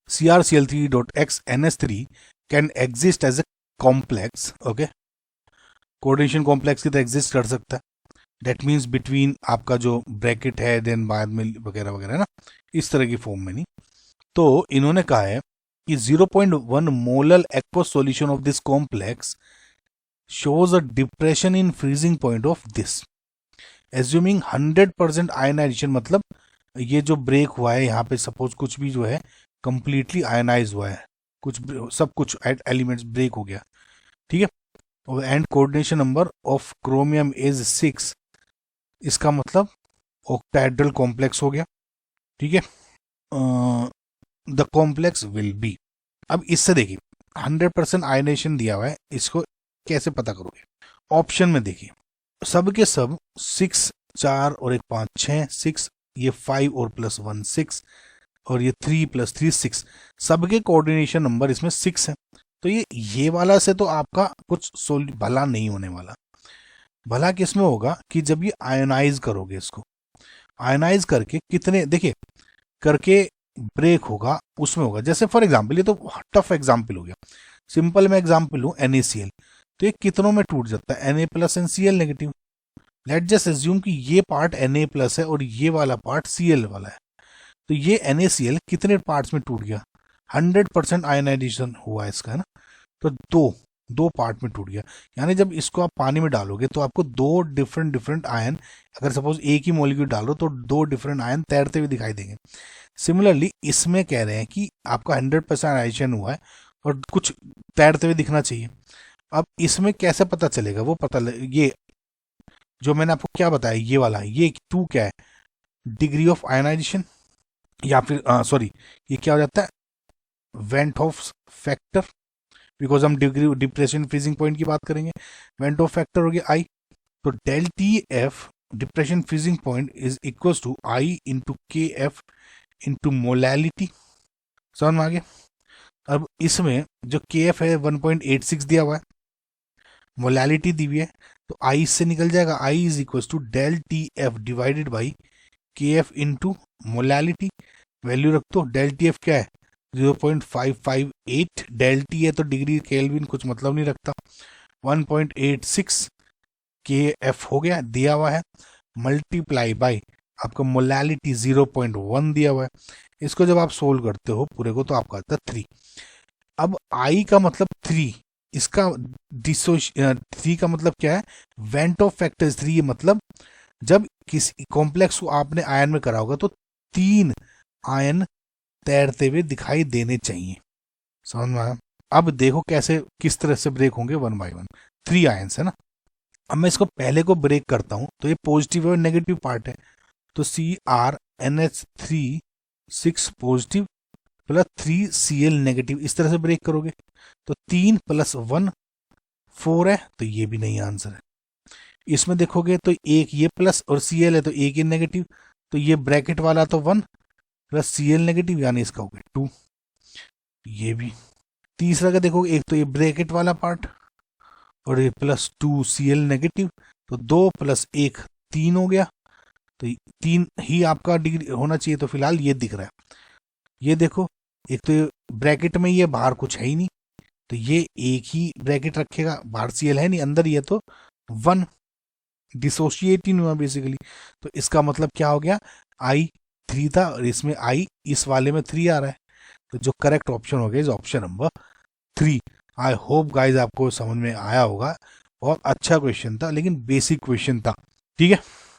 CrCl3.x can exist as a complex, okay, coordination complex की तरह exist कर सकता है। डेट मीन्स बिटवीन आपका जो ब्रैकेट है देन बाद में वगैरह वगैरह ना, इस तरह की फॉर्म में नहीं। तो इन्होंने कहा है कि 0.1 molar aqueous solution of this complex shows a depression in freezing point of this, assuming 100% ionization, मतलब ये जो ब्रेक हुआ है यहाँ पे सपोज कुछ भी जो है कंप्लीटली आयनाइज हुआ है, कुछ सब कुछ एलिमेंट्स ब्रेक हो गया, ठीक है, और and coordination number of chromium is 6, इसका मतलब ऑक्टाहेड्रल कॉम्प्लेक्स हो गया, ठीक है। द कॉम्प्लेक्स विल बी, अब इससे देखिए 100% आयनाइजेशन दिया हुआ है, इसको कैसे पता करोगे? ऑप्शन में देखिए सब के सब 6, 4 और 1 5 6 6, ये 5 और +1 6, और ये 3 + 3 6, सबके कोऑर्डिनेशन नंबर इसमें 6 है। तो ये वाला से तो आपका कुछ भला नहीं होने वाला। भला किसमें होगा कि जब ये आयनाइज करोगे, इसको आयनाइज करके कितने देखिए करके ब्रेक होगा, उसमें होगा। जैसे फॉर एग्जाम्पल, ये तो टफ एग्जाम्पल हो गया, सिंपल में एग्जाम्पल लूँ NaCl, तो ये कितनों में टूट जाता है? Na+ and Cl negative. Let just assume कि ये पार्ट Na+ है और ये वाला पार्ट Cl वाला है, तो ये NaCl कितने पार्ट्स में टूट गया? 100% आयनाइजेशन हुआ इसका, है ना, तो दो पार्ट में टूट गया। यानी जब इसको आप पानी में डालोगे तो आपको दो डिफरेंट आयन, अगर सपोज एक ही मॉलिक्यूल डालो तो दो डिफरेंट आयन तैरते हुए दिखाई देंगे। सिमिलरली इसमें कह रहे हैं कि आपका 100% आयनाइजेशन हुआ है और कुछ तैरते हुए दिखना चाहिए। अब इसमें कैसे पता चलेगा? वो ये जो मैंने आपको क्या बताया, ये वाला, ये 2 क्या है? डिग्री ऑफ आयनाइजेशन, या फिर सॉरी, ये क्या हो जाता है? वेंट ऑफ फैक्टर, बिकॉज हम डिग्री डिप्रेशन फ्रीजिंग पॉइंट की बात करेंगे। वेंट ऑफ फैक्टर हो गया I, तो del TF depression freezing point is equal to I into KF into molality. समझ में आ गया? अब इसमें जो KF है 1.86 दिया हुआ है, मोलैलिटी दी हुई है, तो I इससे निकल जाएगा, I is equal to del TF divided by KF into molality. Value रख दो, del TF क्या है? 0.558, del T है तो डिग्री केल्विन कुछ मतलब नहीं रखता, 1.86 KF हो गया, दिया हुआ है, मल्टीप्लाई बाय आपका मोलैलिटी 0.1 दिया हुआ है। इसको जब आप सोल्व करते हो पूरे को तो आपका आता है 3। अब I का मतलब 3, इसका 3 का मतलब क्या है? वेंट ऑफ फैक्टर 3, मतलब जब किसी कॉम्प्लेक्स को आपने आयन में करा होगा तो 3 आयन तैरते हुए दिखाई देने चाहिए। समझ में आया? अब देखो कैसे, किस तरह से ब्रेक होंगे 1 बाय 1। 3 आयंस है ना, अब मैं इसको पहले को ब्रेक करता हूं तो ये पॉजिटिव और नेगेटिव पार्ट है, तो CrNH3 6 positive plus 3 Cl negative, इस तरह से ब्रेक करोगे तो 3 + 1 4 है, तो ये भी नहीं आंसर है। इसमें देखोगे तो एक ये प्लस और Cl है तो एक ही नेगेटिव, तो ये ब्रैकेट वाला तो 1 प्लस Cl नेगेटिव, यानी इसका हो गया 2, ये भी। तीसरा का देखोगे, एक तो ये ब्रैकेट वाला पार्ट और ये प्लस 2 Cl नेगेटिव, तो 2 + 1 3 हो गया, तो 3 ही आपका डिग्री होना चाहिए, तो फिलहाल ये दिख रहा है। ये देखो, एक तो ब्रैकेट में ये बाहर कुछ है ही नहीं, तो ये एक ही ब्रैकेट रखेगा, बाहर Cl है नहीं, अंदर ये तो 1 डिसोशिएट ही नहीं हुआ बेसिकली, तो इसका मतलब क्या हो गया? I 3 था और इसमें I इस वाले में 3 आ रहा है, तो जो करेक्ट ऑप्शन हो गया is option number 3। I hope guys आपको समझ में आया होगा। बहुत अच्छा क्वेश्चन था, लेकिन बेसिक क्वेश्चन था, ठीक है।